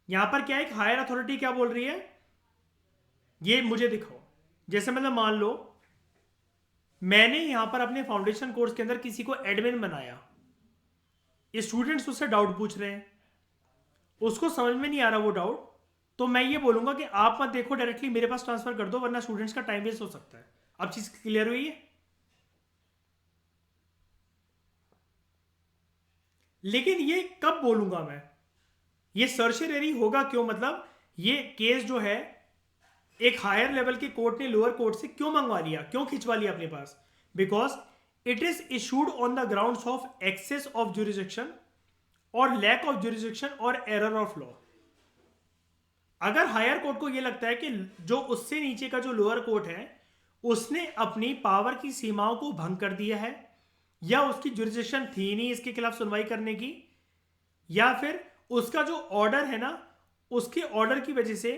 यहां पर क्या एक हायर अथॉरिटी क्या बोल रही है, ये मुझे दिखाओ। जैसे मतलब मान लो मैंने यहां पर अपने फाउंडेशन कोर्स के अंदर किसी को एडमिन बनाया, स्टूडेंट्स उससे डाउट पूछ रहे हैं, उसको समझ में नहीं आ रहा वो डाउट, तो मैं ये बोलूंगा कि आप मत देखो, डायरेक्टली मेरे पास ट्रांसफर कर दो वरना स्टूडेंट्स का टाइम वेस्ट हो सकता है। अब चीज क्लियर हुई है। लेकिन ये कब बोलूंगा मैं, ये सर्शरेरी होगा क्यों, मतलब ये केस जो है एक हायर लेवल के कोर्ट ने लोअर कोर्ट से क्यों मंगवा लिया, क्यों खिंचवा लिया अपने पास, because it is issued on the grounds of excess of jurisdiction और लैक ऑफ जुरिसडिक्शन और एरर ऑफ लॉ। अगर हायर कोर्ट को यह लगता है कि जो उससे नीचे का जो लोअर कोर्ट है उसने अपनी पावर की सीमाओं को भंग कर दिया है, या उसकी जुरिसडिक्शन थी नहीं इसके खिलाफ सुनवाई करने की, या फिर उसका जो ऑर्डर है ना उसके ऑर्डर की वजह से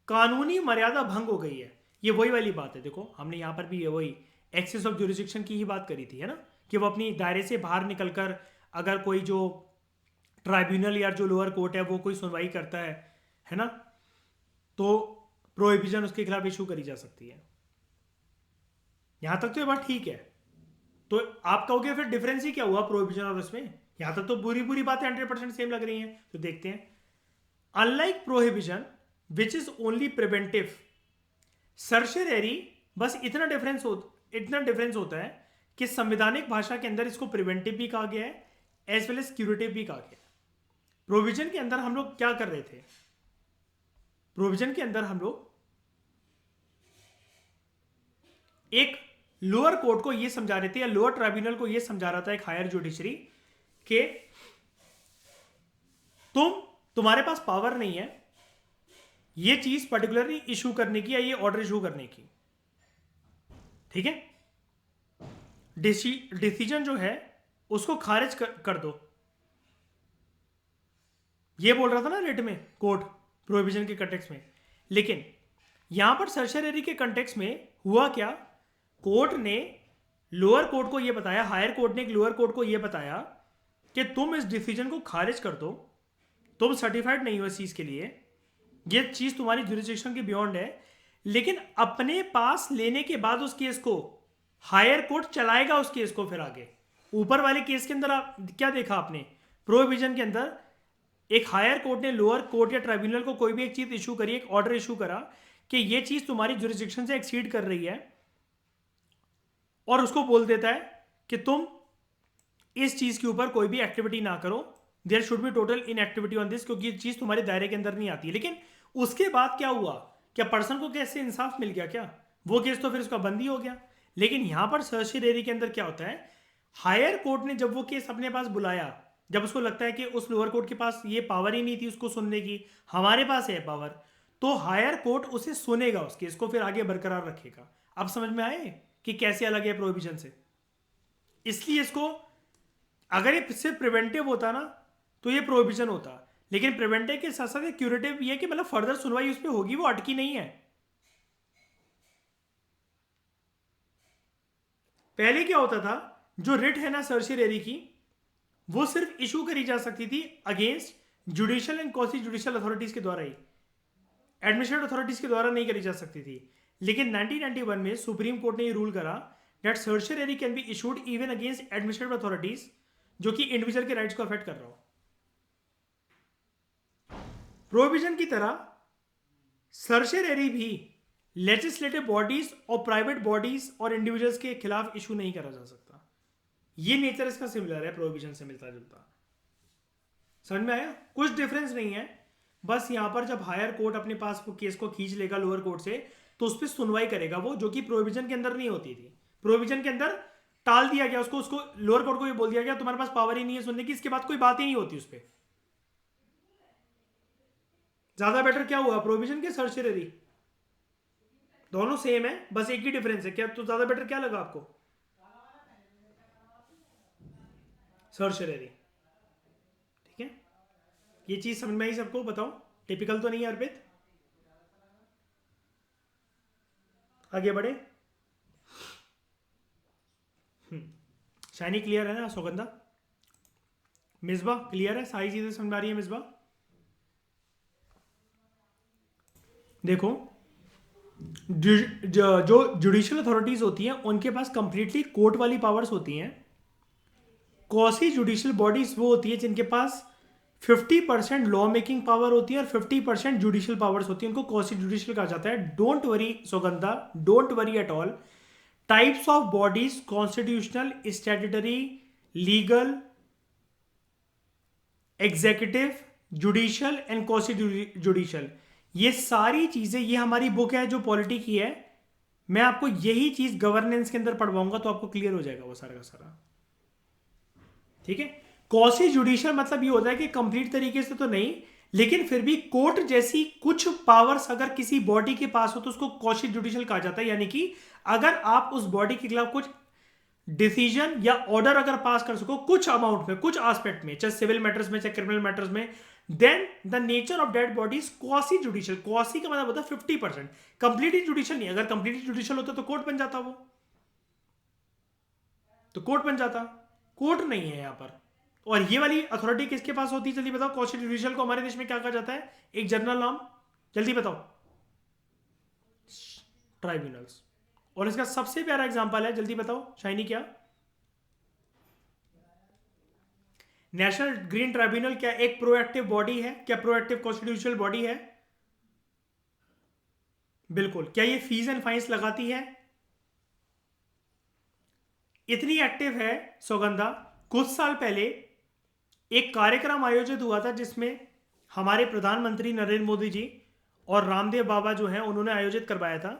कानूनी मर्यादा भंग हो गई है। ये वही वाली बात है, देखो हमने यहां पर भी वही एक्सेस ऑफ जुरिसडिक्शन की ही बात करी थी, है ना, कि वो अपनी दायरे से बाहर निकलकर अगर कोई जो ट्राइब्यूनल या जो लोअर कोर्ट है वो कोई सुनवाई करता है ना, तो प्रोहिबिशन उसके खिलाफ इशू करी जा सकती है। यहां तक तो ये बात ठीक है। तो आप कहोगे फिर डिफरेंस ही क्या हुआ प्रोहिबिशन और उसमें, यहां तक तो बुरी बुरी बातें 100% सेम लग रही हैं। तो देखते हैं, unlike prohibition which is only preventive, certiorari बस इतना डिफरेंस होता है कि संवैधानिक भाषा के अंदर इसको प्रिवेंटिव भी कहा गया है एज वेल एज क्यूरेटिव भी कहा गया है। प्रोविजन के अंदर हम लोग क्या कर रहे थे, प्रोविजन के अंदर हम लोग एक लोअर कोर्ट को यह समझा रहे थे या लोअर ट्राइब्यूनल को यह समझा रहा था एक हायर जुडिशरी के तुम्हारे पास पावर नहीं है ये चीज पर्टिकुलरली इशू करने की या ये ऑर्डर इशू करने की, ठीक है। डिसीजन जो है उसको खारिज कर दो, ये बोल रहा था ना रिट में कोर्ट प्रोहिबिशन के कंटेक्स्ट में। लेकिन यहां पर सर्चरी के कंटेक्स्ट में हुआ क्या, कोर्ट ने लोअर कोर्ट को यह बताया, हायर कोर्ट ने एक लोअर कोर्ट को यह बताया कि तुम इस डिसीजन को खारिज कर दो, तुम सर्टिफाइड नहीं हो इस चीज के लिए, ये चीज तुम्हारी जुरिस्डिक्शन के बियॉन्ड है। लेकिन अपने पास लेने के बाद उस केस को हायर कोर्ट चलाएगा, उस केस को फिर आगे। ऊपर वाले केस के अंदर आप क्या देखा आपने, प्रोहिबिशन के अंदर एक हायर कोर्ट ने लोअर कोर्ट या ट्राइब्यूनल को कोई भी एक चीज इशू करी, एक ऑर्डर इशू करा कि ये चीज तुम्हारी जुरिस्डिक्शन से एक्सीड कर रही है, और उसको बोल देता है कि तुम इस चीज के ऊपर कोई भी एक्टिविटी ना करो, there should be total inactivity on this, क्योंकि ये चीज तुम्हारे दायरे के अंदर नहीं आती है। लेकिन उसके बाद क्या हुआ, क्या पर्सन को कैसे इंसाफ मिल गया, क्या वो केस तो फिर उसका बंद ही हो गया। लेकिन यहां पर सर्शियरी के अंदर क्या होता है, हायर कोर्ट ने जब वो केस अपने पास बुलाया, जब उसको लगता है कि उस लोअर कोर्ट के पास ये पावर ही नहीं थी उसको सुनने की, हमारे पास है पावर, तो हायर कोर्ट उसे सुनेगा, उस केस को फिर आगे बरकरार रखेगा। अब समझ में आए कि कैसे अलग है प्रोहिबिशन से। इसलिए इसको, अगर ये सिर्फ प्रिवेंटिव होता ना तो ये प्रोहिबिशन होता, लेकिन प्रिवेंटिव के साथ साथ क्यूरेटिव ये कि मतलब फर्दर सुनवाई उस पर होगी, वो अटकी नहीं है। पहले क्या होता था, जो रिट है ना सर्शियरी की, वो सिर्फ इशू करी जा सकती थी against judicial and quasi judicial authorities के द्वारा ही, एडमिनिस्ट्रेटिव अथॉरिटीज के द्वारा नहीं करी जा सकती थी। लेकिन 1991 में सुप्रीम कोर्ट ने ये रूल करा that सर्शियरी can be issued even against administrative authorities जो कि इंडिविजुअल के राइट्स को अफेक्ट कर रहा हो। प्रोहिबिशन की तरह सर्शियरी भी लेजिस्लेटिव बॉडीज और प्राइवेट बॉडीज और इंडिविजुअल्स के खिलाफ इशू नहीं करा जा सकता। ये नेचर इसका सिमिलर है, प्रोहिबिशन से मिलता जुलता। समझ में आया, कुछ डिफरेंस नहीं है, बस यहां पर जब हायर कोर्ट अपने पास वो केस को खींच लेगा लोअर कोर्ट से, तो उस पर सुनवाई करेगा वो, जो कि प्रोहिबिशन के अंदर नहीं होती थी। प्रोहिबिशन के अंदर टाल दिया गया उसको लोअर कोर्ट को ये बोल दिया गया तुम्हारे पास पावर ही नहीं है सुनने की, इसके बाद कोई बात ही नहीं होती उस पर। ज्यादा बेटर क्या हुआ, प्रोहिबिशन के सर्शियरी दोनों सेम है, बस एक ही डिफरेंस है। क्या तो ज्यादा बेटर क्या लगा आपको, सर्शियरी, ठीक है। ये चीज समझ में आई सबको, बताओ टिपिकल तो नहीं है अर्पित। आगे बढ़े, शाइनी क्लियर है ना, सौगंधा, मिसबा क्लियर है, सारी चीजें समझ में आ रही है मिसबा। देखो जो जुडिशियल अथॉरिटीज होती हैं उनके पास कंप्लीटली कोर्ट वाली पावर्स होती हैं। क्वासी जुडिशियल बॉडीज वो होती है जिनके पास 50% लॉ मेकिंग पावर होती है और 50% जुडिशियल पावर्स होती है, उनको क्वासी जुडिशियल कहा जाता है। Don't worry Saugandha, don't worry at all. Types of bodies, constitutional, statutory, legal, executive, judicial and quasi judicial, ये सारी चीजें, ये हमारी बुक है जो पॉलिटी की है, मैं आपको यही चीज गवर्नेंस के अंदर पढ़वाऊंगा तो आपको क्लियर हो जाएगा वो सारा का सारा, ठीक है। क्वासी जुडिशियल मतलब ये होता है कि कंप्लीट तरीके से तो नहीं, लेकिन फिर भी कोर्ट जैसी कुछ पावर्स अगर किसी बॉडी के पास हो तो उसको क्वासी जुडिशियल कहा जाता है। यानी कि अगर आप उस बॉडी के खिलाफ कुछ डिसीजन या ऑर्डर अगर पास कर सको कुछ अमाउंट में, कुछ एस्पेक्ट में, चाहे सिविल मैटर्स में चाहे क्रिमिनल मैटर्स में, then the nature of that body is quasi judicial. Quasi का मतलब होता है 50%, कंप्लीटली जुडिशियल नहीं। अगर कंप्लीटली जुडिशियल होता तो कोर्ट बन जाता, वो तो कोर्ट बन जाता, कोर्ट नहीं है यहां पर। और ये वाली अथॉरिटी किसके पास होती है जल्दी बताओ, क्वासी जुडिशियल को हमारे देश में क्या कहा जाता है, एक जनरल नाम जल्दी बताओ, ट्राइब्यूनल्स। और इसका सबसे प्यारा एग्जांपल है, जल्दी बताओ शाइनी, क्या नेशनल ग्रीन ट्राइब्यूनल क्या एक प्रोएक्टिव बॉडी है, क्या प्रोएक्टिव कॉन्स्टिट्यूशनल बॉडी है? बिल्कुल। क्या ये फीस एंड फाइन्स लगाती है? इतनी एक्टिव है सौगंधा, कुछ साल पहले एक कार्यक्रम आयोजित हुआ था जिसमें हमारे प्रधानमंत्री नरेंद्र मोदी जी और रामदेव बाबा जो हैं उन्होंने आयोजित करवाया था।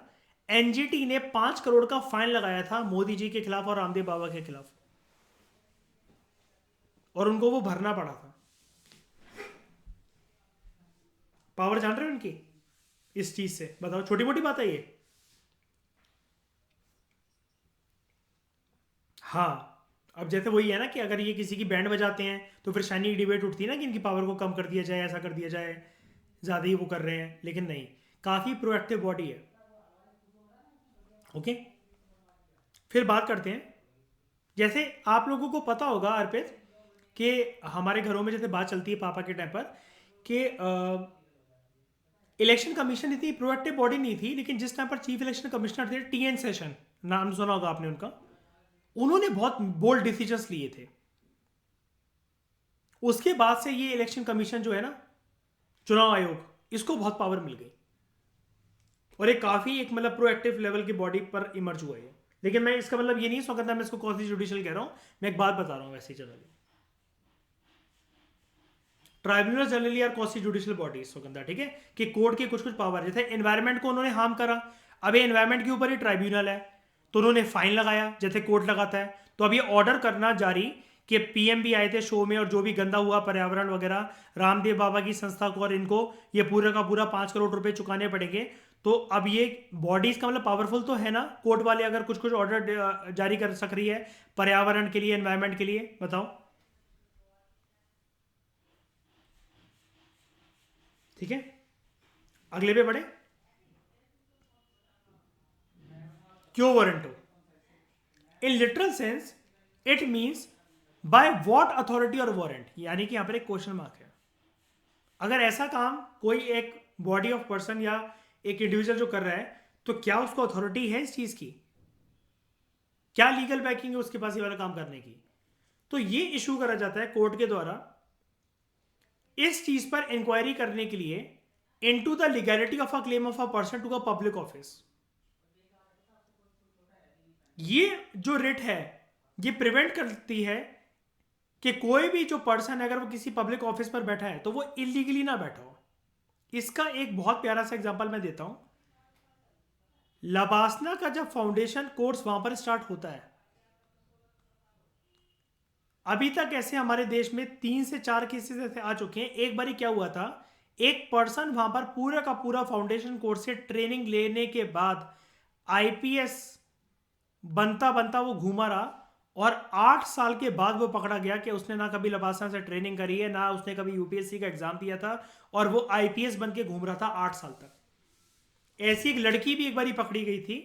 एनजीटी ने 5 करोड़ का फाइन लगाया था मोदी जी के खिलाफ और रामदेव बाबा के खिलाफ, और उनको वो भरना पड़ा था। पावर जान रहे हो इनकी इस चीज से? बताओ, छोटी मोटी बात है ये? हाँ, अब जैसे वही है ना कि अगर ये किसी की बैंड बजाते हैं तो फिर शाइनी डिबेट उठती है ना कि इनकी पावर को कम कर दिया जाए, ऐसा कर दिया जाए, ज़्यादा ही वो कर रहे हैं। लेकिन नहीं, काफ़ी प्रोएक्टिव बॉडी है। ओके, फिर बात करते हैं। जैसे आप लोगों को पता होगा अर्पित कि हमारे घरों में जैसे बात चलती है पापा के टाइम पर कि इलेक्शन कमीशन इतनी प्रोएक्टिव बॉडी नहीं थी, लेकिन जिस टाइम पर चीफ इलेक्शन कमिश्नर थे टीएन सेशन, नाम सुना होगा आपने उनका, उन्होंने बहुत बोल्ड डिसीजंस लिए थे। उसके बाद से ये इलेक्शन कमीशन जो है ना, चुनाव आयोग, इसको बहुत पावर मिल गई और ये काफी एक मतलब प्रोएक्टिव लेवल की बॉडी पर इमर्ज हुआ है। लेकिन मैं इसका मतलब ये नहीं समझता मैं इसको कॉन्स्टिट्यूशनल कह रहा हूं, मैं एक बात बता रहा हूं वैसे generally. Tribunal generally are constitutional body Sugandha, ठीक है, कि कोर्ट के कुछ कुछ पावर, जैसे एनवायरमेंट को उन्होंने हार्म करा, अब ये एनवायरमेंट के ऊपर ही ट्राइब्यूनल है तो उन्होंने फाइन लगाया जैसे कोर्ट लगाता है। तो अब ये ऑर्डर करना जारी कि पीएम भी आए थे शो में, और जो भी गंदा हुआ पर्यावरण वगैरह, रामदेव बाबा की संस्था को और इनको ये पूरा का पूरा 5 करोड़ रुपए चुकाने पड़ेंगे। तो अब ये बॉडीज का मतलब पावरफुल तो है ना, कोर्ट वाले अगर कुछ कुछ ऑर्डर जारी कर सक रही है पर्यावरण के लिए, एनवायरमेंट के लिए, बताओ। ठीक है, अगले पे बढ़े। Quo warranto? In literal sense it means by what authority और वारंट, यानी कि यहां पर एक क्वेश्चन मार्क है। अगर ऐसा काम कोई एक बॉडी ऑफ पर्सन या एक इंडिविजुअल जो कर रहा है, तो क्या उसको अथॉरिटी है इस चीज की? क्या लीगल बैकिंग है उसके पास ये वाला काम करने की? तो ये इशू करा जाता है कोर्ट के द्वारा इस चीज पर इंक्वायरी करने के लिए into the legality of a claim of a person to a public office. ये जो रिट है ये प्रिवेंट करती है कि कोई भी जो पर्सन है अगर वो किसी पब्लिक ऑफिस पर बैठा है तो वो इलीगली ना बैठा हो। इसका एक बहुत प्यारा सा एग्जांपल मैं देता हूं। लबासना का जब फाउंडेशन कोर्स वहां पर स्टार्ट होता है, अभी तक ऐसे हमारे देश में 3 से 4 केसेस ऐसे आ चुके हैं। एक बारी क्या हुआ था, एक पर्सन वहां पर पूरा का पूरा फाउंडेशन कोर्स से ट्रेनिंग लेने के बाद आईपीएस बनता बनता वो घूमा रहा, और 8 साल के बाद वो पकड़ा गया कि उसने ना कभी लबासना से ट्रेनिंग करी है, ना उसने कभी यूपीएससी का एग्जाम दिया था, और वो आईपीएस बन के घूम रहा था 8 साल तक। ऐसी एक लड़की भी एक बारी पकड़ी गई थी,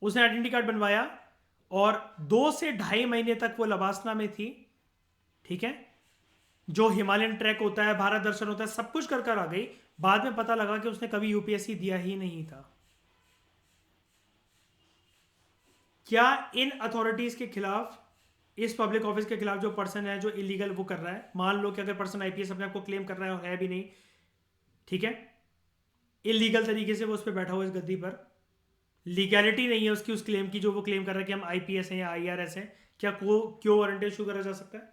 उसने आइडेंटिटी कार्ड बनवाया और 2 से 2.5 महीने तक वो लबासना में थी। ठीक है, जो हिमालयन ट्रैक होता है, भारत दर्शन होता है, सब कुछ कर कर आ गई। बाद में पता लगा कि उसने कभी यूपीएससी दिया ही नहीं था। क्या इन अथॉरिटीज के खिलाफ, इस पब्लिक ऑफिस के खिलाफ जो पर्सन है जो इलीगल वो कर रहा है, मान लो कि अगर पर्सन आईपीएस अपने आप को क्लेम कर रहा है और है भी नहीं, ठीक है, इलीगल तरीके से वो उस पर बैठा हुआ इस गद्दी पर, लीगैलिटी नहीं है उसकी उस क्लेम की जो वो क्लेम कर रहा है कि हम आईपीएस हैं या आईआरएस हैं, क्या क्यों वारंट इशू करा जा सकता है?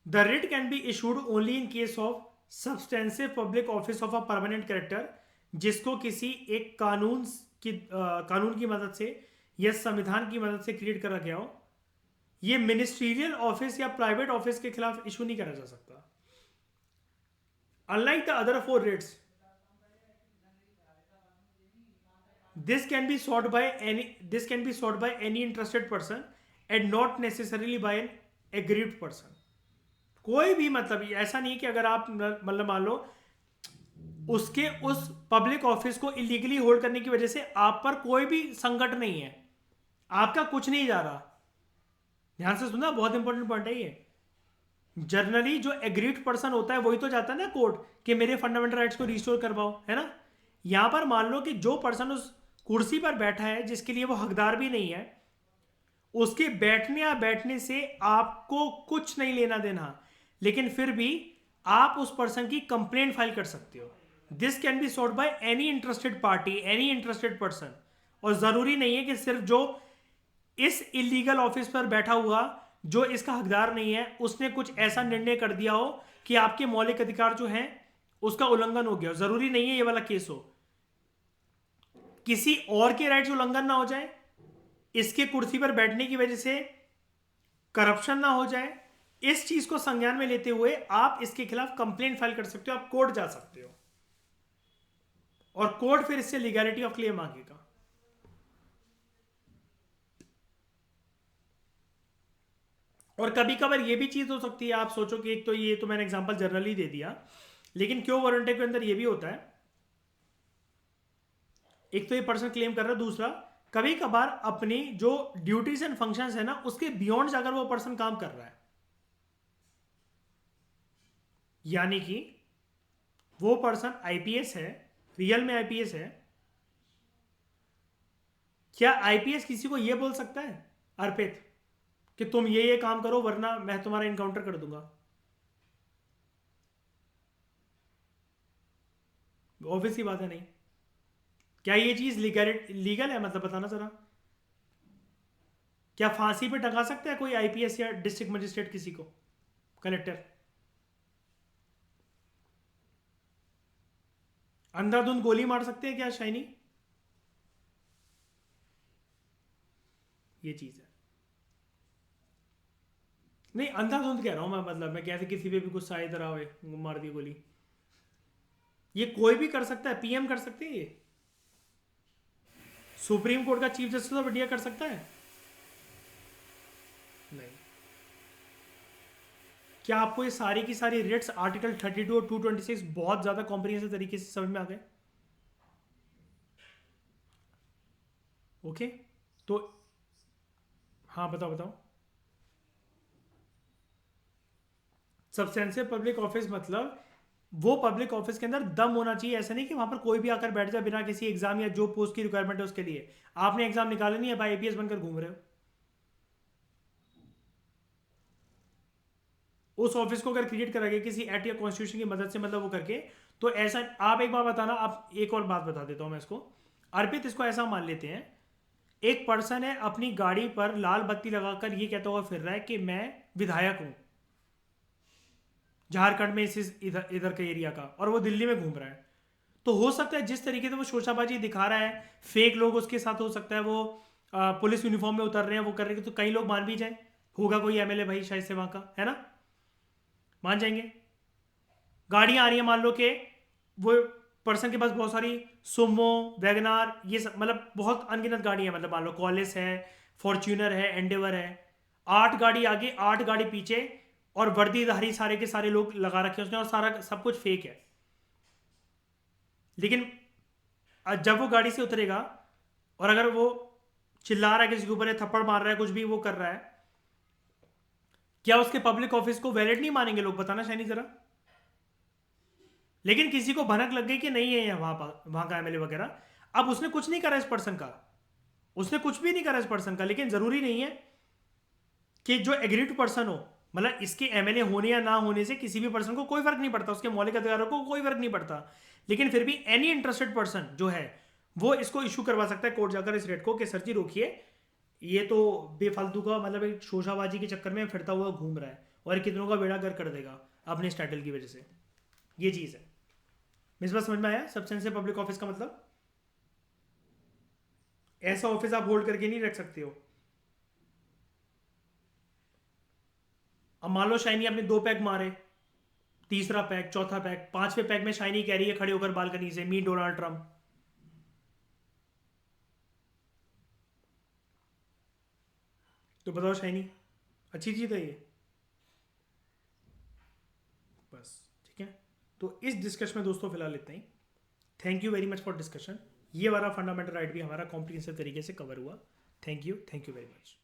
The writ can be issued only in case of substantive public office of a permanent character, जिसको किसी एक कानून की मदद से या संविधान की मदद से क्रिएट करा गया हो। ये मिनिस्ट्रियल ऑफिस या प्राइवेट ऑफिस के खिलाफ इशू नहीं करा जा सकता। Unlike the other 4 writs, this can be sought by any interested person and not necessarily by an aggrieved person। कोई भी मतलब ऐसा नहीं कि अगर आप मतलब मान लो उसके उस पब्लिक ऑफिस को इलीगली होल्ड करने की वजह से आप पर कोई भी संकट नहीं है, आपका कुछ नहीं जा रहा। ध्यान से सुनना, बहुत इंपॉर्टेंट पॉइंट है ये। जनरली जो एग्रीड पर्सन होता है वही तो जाता है ना कोर्ट कि मेरे फंडामेंटल राइट्स को रिस्टोर करवाओ, है ना। यहां पर मान लो कि जो पर्सन उस कुर्सी पर बैठा है जिसके लिए वो हकदार भी नहीं है, उसके बैठने या बैठने से आपको कुछ नहीं लेना देना, लेकिन फिर भी आप उस पर्सन की कंप्लेंट फाइल कर सकते हो। This can be solve by any interested party, any interested person. और जरूरी नहीं है कि सिर्फ जो इस इलीगल ऑफिस पर बैठा हुआ, जो इसका हकदार नहीं है, उसने कुछ ऐसा निर्णय कर दिया हो कि आपके मौलिक अधिकार जो हैं उसका उल्लंघन हो गया। जरूरी नहीं है ये वाला केस हो, किसी और के राइट्स उल्लंघन ना हो जाए, इसके कुर्सी पर बैठने की वजह से करप्शन ना हो जाए, इस चीज को संज्ञान में लेते हुए आप इसके खिलाफ कंप्लेंट फाइल कर सकते हो, आप कोर्ट जा सकते हो और कोर्ट फिर इससे लीगैलिटी ऑफ क्लेम मांगेगा। और कभी कभार ये भी चीज हो सकती है, आप सोचो कि एक तो ये तो मैंने एग्जांपल जनरली दे दिया, लेकिन क्यों वारंटी के अंदर ये भी होता है, एक तो ये पर्सन क्लेम कर रहा है, दूसरा कभी कभार अपनी जो ड्यूटीज एंड फंक्शंस है ना उसके बियॉन्ड जाकर वो पर्सन काम कर रहा है। यानी कि वो पर्सन आईपीएस है, रियल में आईपीएस है, क्या आईपीएस किसी को ये बोल सकता है अर्पित कि तुम ये काम करो वरना मैं तुम्हारा इनकाउंटर कर दूंगा? ऑब्वियस ही बात है नहीं। क्या ये चीज लीगल है? मतलब बताना जरा, क्या फांसी पे टंगा सकता है कोई आईपीएस या डिस्ट्रिक्ट मजिस्ट्रेट किसी को, कलेक्टर? अंधाधुंध गोली मार सकते हैं क्या शाइनी? ये चीज है। नहीं, अंधाधुंध कह रहा हूं मैं, मतलब मैं कैसे किसी पे भी गुस्सा इधर आवे मार दी गोली, ये कोई भी कर सकता है, पीएम कर सकते हैं, ये सुप्रीम कोर्ट का चीफ जस्टिस ऑफ इंडिया कर सकता है? नहीं। क्या आपको ये सारी की सारी रेट्स आर्टिकल 32 और 226 बहुत ज्यादा कॉम्प्रिहेंसिव तरीके से समझ में आ गए? ओके, तो हाँ बताओ बताओ। सब्सटेंशियल पब्लिक ऑफिस मतलब वो पब्लिक ऑफिस के अंदर दम होना चाहिए, ऐसा नहीं कि वहां पर कोई भी आकर बैठ जाए बिना किसी एग्जाम या जो पोस्ट की रिक्वायरमेंट है उसके लिए। आपने एग्जाम निकाला नहीं है, भाई आईपीएस बनकर घूम रहे हो, उस ऑफिस को अगर क्रिएट करा गया किसी एक्ट या कॉन्स्टिट्यूशन की मदद से, मतलब वो करके, तो ऐसा आप एक बार बताना। आप एक और बात बता देता हूं मैं इसको, अर्पित इसको ऐसा मान लेते हैं, एक पर्सन है अपनी गाड़ी पर लाल बत्ती लगाकर ये कहता हुआ फिर रहा है कि मैं विधायक हूं झारखंड में, इस इधर इधर के एरिया का, और वो दिल्ली में घूम रहा है। तो हो सकता है जिस तरीके से वो शोशाबाजी दिखा रहा है, फेक लोग उसके साथ, हो सकता है वो पुलिस यूनिफॉर्म में उतर रहे हैं, वो कर रहे हैं, तो कई लोग मान भी जाए, होगा कोई एमएलए भाई शायद से वहां का, है ना, मान जाएंगे। गाड़ियां आ रही हैं, मान लो कि वो पर्सन के पास बहुत सारी सुमो, वैगनार, ये सब, मतलब बहुत अनगिनत गाड़ियां, मतलब मान लो कॉलेज है, फॉर्च्यूनर है, एंडेवर है, 8 गाड़ी आगे 8 गाड़ी पीछे, और वर्दीधारी सारे के सारे लोग लगा रखे हैं उसने, और सारा सब कुछ फेक है। लेकिन जब वो गाड़ी से उतरेगा और अगर वो चिल्ला रहा है किसी के ऊपर, थप्पड़ मार रहा है, कुछ भी वो कर रहा है, क्या उसके पब्लिक ऑफिस को वैलिड नहीं मानेंगे लोग? बताना शाइनी जरा। लेकिन किसी को भनक लग गई कि नहीं है वहां का एमएलए वगैरह, अब उसने कुछ नहीं करा इस पर्सन का, उसने कुछ भी नहीं करा इस पर्सन का, लेकिन जरूरी नहीं है कि जो एग्रीड पर्सन हो, मतलब इसके एमएलए होने या ना होने से किसी भी पर्सन को कोई फर्क नहीं पड़ता, उसके मौलिक अधिकारों को कोई फर्क नहीं पड़ता, लेकिन फिर भी एनी इंटरेस्टेड पर्सन जो है वो इसको इशू करवा सकता है कोर्ट जाकर इस रेट को, कि सर जी रोकिए, ये तो बेफालतू का, मतलब एक शोशाबाजी के चक्कर में फिरता हुआ घूम रहा है और कितनों का बेड़ा गर्क कर देगा अपने इस टाइटल की वजह से। ये चीज़ है। मिस बात समझ में आया? सब्सटेंशियल पब्लिक ऑफिस का मतलब ऐसा ऑफिस आप होल्ड करके नहीं रख सकते हो। अब मान लो शाइनी आपने 2 पैक मारे, तीसरा पैक, चौथा पैक, 5वें पैक में शाइनी कह रही है खड़े होकर बालकनी से, मी डोनाल्ड ट्रंप, तो बताओ शाइनी अच्छी चीज है ये? बस ठीक है, तो इस डिस्कशन में दोस्तों फिलहाल इतना ही। Thank you very much for discussion. ये वाला फंडामेंटल राइट भी हमारा कॉम्प्रिहेंसिव तरीके से कवर हुआ। Thank you very much.